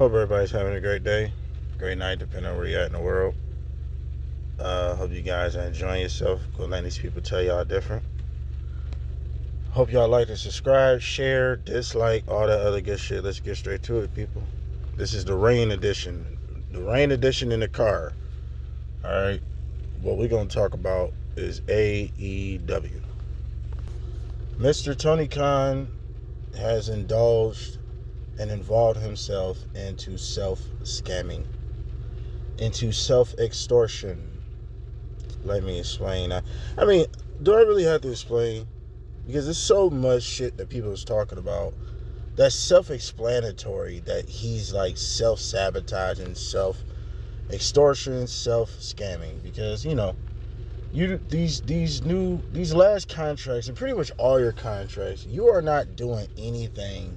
Hope everybody's having a great day, great night, depending on where you're at in the world. Hope you guys are enjoying yourself. Go letting these people tell y'all different. Hope y'all like and subscribe, share, dislike, all that other good shit. Let's get straight to it, people. This is the rain edition. The rain edition in the car. Alright. What we're going to talk about is AEW. Mr. Tony Kahn has indulged and involved himself into self-scamming, into self-extortion. Let me explain. I mean, do I really have to explain? Because there's so much shit that people is talking about that's self-explanatory, that he's like self-sabotaging, self-extortion, self-scamming. Because, these last contracts and pretty much all your contracts, you are not doing anything,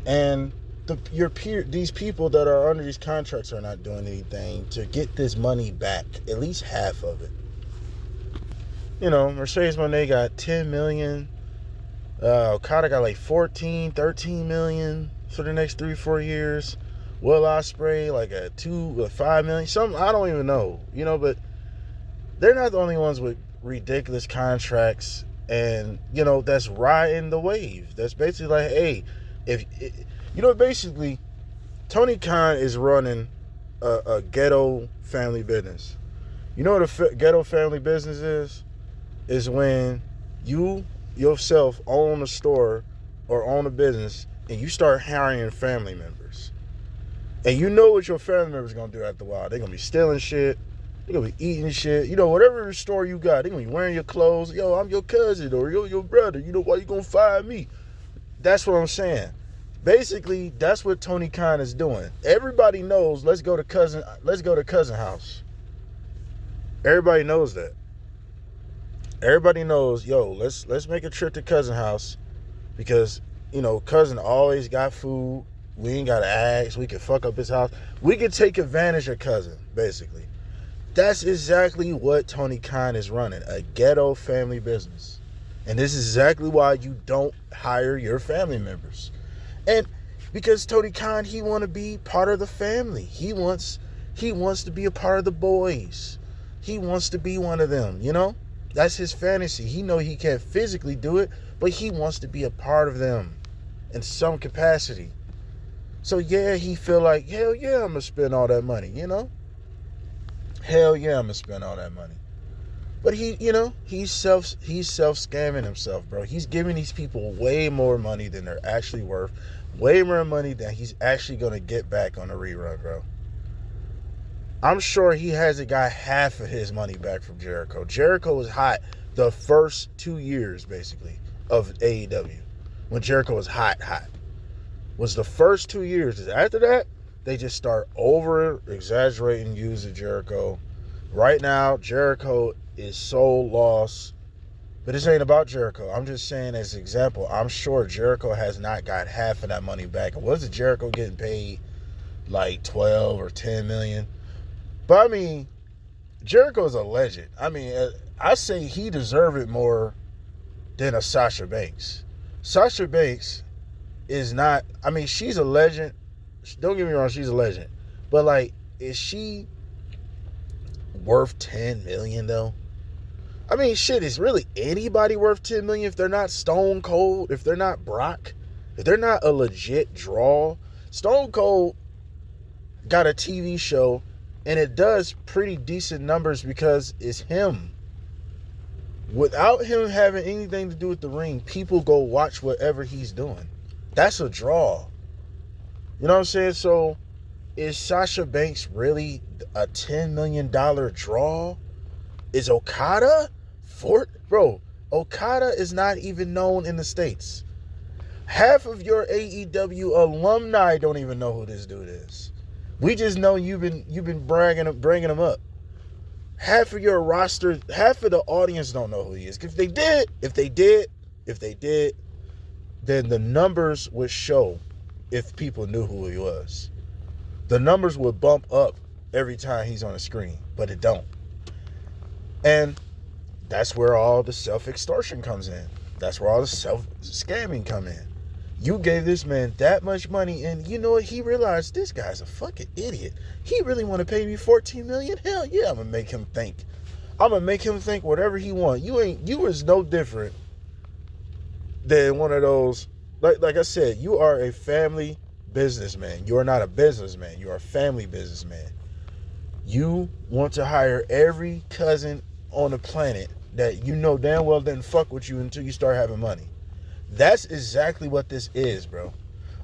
and these people that are under these contracts are not doing anything to get this money back, at least half of it. Mercedes Moné got 10 million. Okada got like 14, 13 million for the next 3-4 years. Will Ospreay like a 5 million. Some, I don't even know. But they're not the only ones with ridiculous contracts, and that's riding the wave. That's basically like, hey, basically Tony Khan is running a ghetto family business. You know what a ghetto family business is? Is when you yourself own a store or own a business and you start hiring family members. And you know what your family members are going to do after a while. They're going to be stealing shit. They're going to be eating shit. Whatever store you got, they're going to be wearing your clothes. Yo, I'm your cousin, or yo, your brother. Why you going to fire me? That's what I'm saying. Basically, that's what Tony Khan is doing. Everybody knows, let's go to cousin house. Everybody knows that. Everybody knows, let's make a trip to cousin house, because, cousin always got food. We ain't got to ask. We can fuck up his house. We can take advantage of cousin, basically. That's exactly what Tony Khan is running, a ghetto family business. And this is exactly why you don't hire your family members. And because Tony Khan, he want to be part of the family. He wants to be a part of the boys. He wants to be one of them, That's his fantasy. He know he can't physically do it, but he wants to be a part of them in some capacity. So yeah, he feel like, hell yeah, I'm gonna spend all that money, Hell yeah, I'm gonna spend all that money. But he's self-scamming himself, bro. He's giving these people way more money than they're actually worth. Way more money than he's actually gonna get back on the rerun, bro. I'm sure he hasn't got half of his money back from Jericho. Jericho was hot the first 2 years, basically, of AEW. When Jericho was hot. Was the first 2 years. After that, they just start over-exaggerating use of Jericho. Right now, Jericho is so lost. But this ain't about Jericho. I'm just saying as an example, I'm sure Jericho has not got half of that money back. Wasn't Jericho getting paid like 12 or 10 million? But I mean, Jericho's a legend. I mean, I say he deserves it more than a Sasha Banks. Sasha Banks is not, I mean, she's a legend. Don't get me wrong, she's a legend. But like, is she worth 10 million though? I mean, shit, is really anybody worth 10 million if they're not Stone Cold, if they're not Brock, if they're not a legit draw? Stone Cold got a TV show, and it does pretty decent numbers because it's him. Without him having anything to do with the ring, people go watch whatever he's doing. That's a draw. You know what I'm saying? So, is Sasha Banks really a $10 million draw? Is Okada? Bro, Okada is not even known in the States. Half of your AEW alumni don't even know who this dude is. We just know you've been bringing him up. Half of your roster, half of the audience don't know who he is. If they did, then the numbers would show if people knew who he was. The numbers would bump up every time he's on the screen, but it don't. And that's where all the self-extortion comes in. That's where all the self-scamming come in. You gave this man that much money, and you know what? He realized this guy's a fucking idiot. He really want to pay me $14 million? Hell yeah, I'm gonna make him think. I'm gonna make him think whatever he want. You was no different than one of those. Like I said, you are a family businessman. You are not a businessman. You are a family businessman. You want to hire every cousin on the planet that you know damn well didn't fuck with you until you start having money. That's exactly what this is, bro.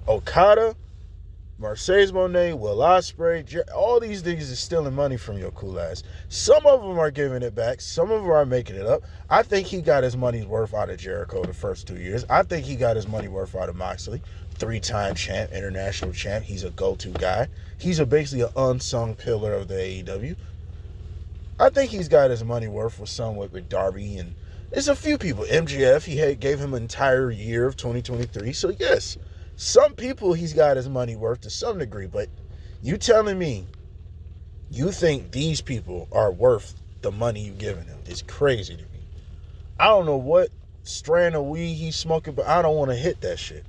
Okada, Mercedes Moné, Will Ospreay, all these niggas is stealing money from your cool ass. Some of them are giving it back. Some of them are making it up. I think he got his money's worth out of Jericho the first 2 years. I think he got his money worth out of Moxley. 3-time champ, international champ. He's a go-to guy. He's basically an unsung pillar of the AEW. I think he's got his money worth with somewhat with Darby, and there's a few people. MJF, gave him an entire year of 2023. So yes, some people he's got his money worth to some degree, but you telling me you think these people are worth the money you giving them is crazy to me. I don't know what strand of weed he's smoking, but I don't want to hit that shit.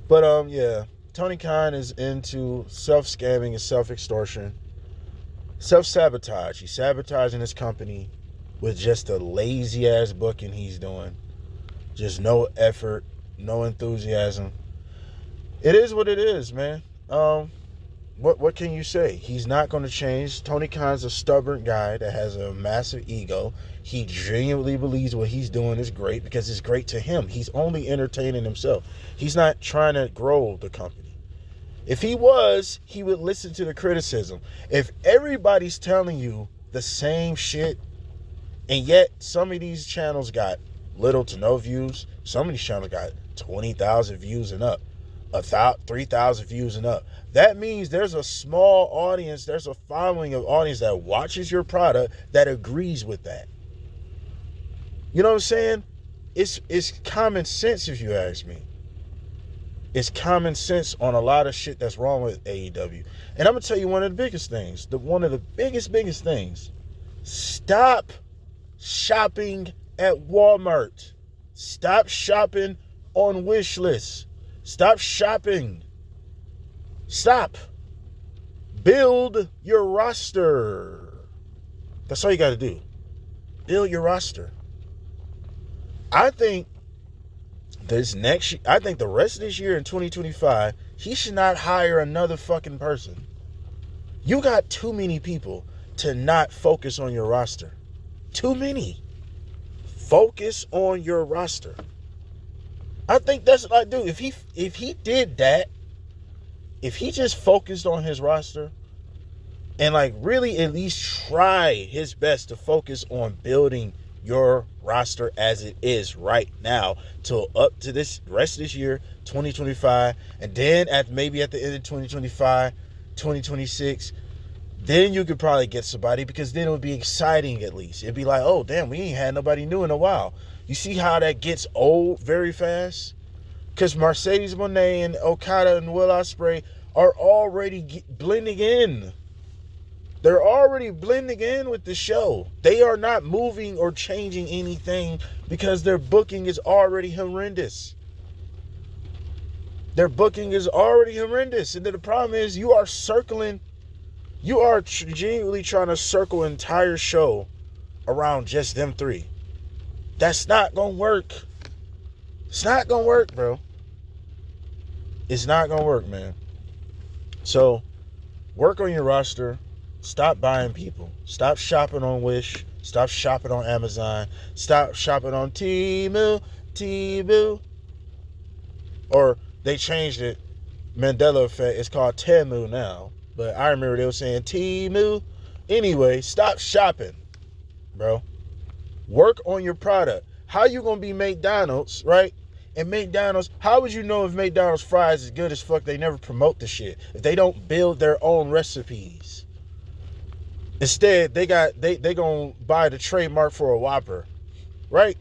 But yeah, Tony Khan is into self-scamming and self-extortion. Self-sabotage. He's sabotaging his company with just a lazy-ass booking he's doing. Just no effort, no enthusiasm. It is what it is, man. What can you say? He's not going to change. Tony Khan's a stubborn guy that has a massive ego. He genuinely believes what he's doing is great because it's great to him. He's only entertaining himself. He's not trying to grow the company. If he was, he would listen to the criticism. If everybody's telling you the same shit, and yet some of these channels got little to no views, some of these channels got 20,000 views and up, 3,000 views and up. That means there's a small audience, there's a following of audience that watches your product that agrees with that. You know what I'm saying? It's common sense if you ask me. It's common sense on a lot of shit that's wrong with AEW. And I'm going to tell you one of the biggest things. One of the biggest things. Stop shopping at Walmart. Stop shopping on wish lists. Stop shopping. Stop. Build your roster. That's all you got to do. Build your roster. I think the rest of this year in 2025, he should not hire another fucking person. You got too many people to not focus on your roster. Too many. Focus on your roster. I think that's what I do. If he did that, if he just focused on his roster and like really at least try his best to focus on building your roster as it is right now till up to this rest of this year, 2025, and then maybe at the end of 2025, 2026, then you could probably get somebody, because then it would be exciting at least. It'd be like, oh damn, we ain't had nobody new in a while. You see how that gets old very fast? Because Mercedes Moné and Okada and Will Ospreay are already blending in. They're already blending in with the show. They are not moving or changing anything because their booking is already horrendous. Their booking is already horrendous. And then the problem is you are genuinely trying to circle an entire show around just them three. That's not going to work. It's not going to work, bro. It's not going to work, man. So, work on your roster. Stop buying people. Stop shopping on Wish. Stop shopping on Amazon. Stop shopping on Temu. Or they changed it. Mandela effect. It's called Temu now. But I remember they were saying Temu. Anyway, stop shopping, bro. Work on your product. How you going to be McDonald's, right? And McDonald's, how would you know if McDonald's fries is good as fuck? They never promote the shit. If they don't build their own recipes. Instead, they gonna buy the trademark for a Whopper, right?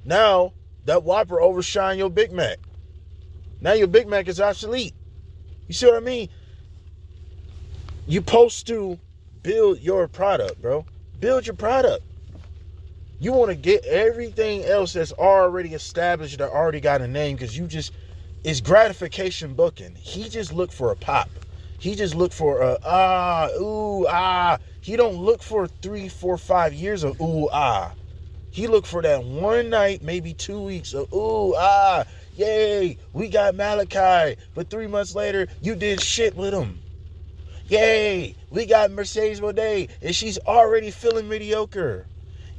Now that Whopper overshine your Big Mac. Now your Big Mac is obsolete. You see what I mean? You're supposed to build your product, bro. Build your product. You want to get everything else that's already established that already got a name because it's gratification booking. He just looked for a pop. He just looked for He don't look for 3, 4, 5 years of ooh, ah. He looked for that one night, maybe 2 weeks of ooh, ah, yay, we got Malachi. But 3 months later, you did shit with him. Yay, we got Mercedes Moné, and she's already feeling mediocre.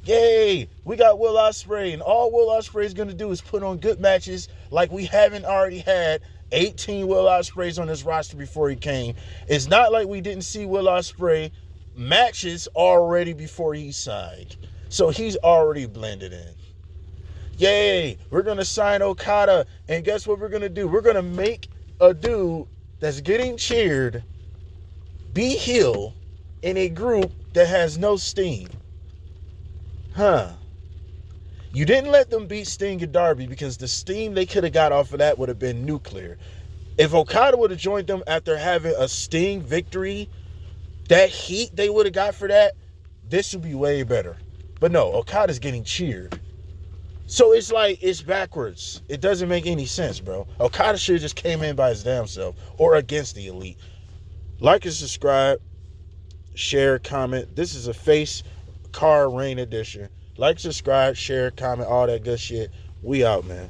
Yay, we got Will Ospreay, and all Will Ospreay is going to do is put on good matches like we haven't already had 18 Will Ospreays on this roster before he came. It's not like we didn't see Will Ospreay matches already before he signed. So he's already blended in. Yay, we're going to sign Okada, and guess what we're going to do? We're going to make a dude that's getting cheered be heel in a group that has no steam. You didn't let them beat Sting and Darby because the steam they could have got off of that would have been nuclear. If Okada would have joined them after having a Sting victory, that heat they would have got for that, this would be way better. But no, Okada's getting cheered. So it's like, it's backwards. It doesn't make any sense, bro. Okada should have just came in by his damn self or against the Elite. Like and subscribe, share, comment. This is a Face Car Rain edition. Like, subscribe, share, comment, all that good shit. We out, man.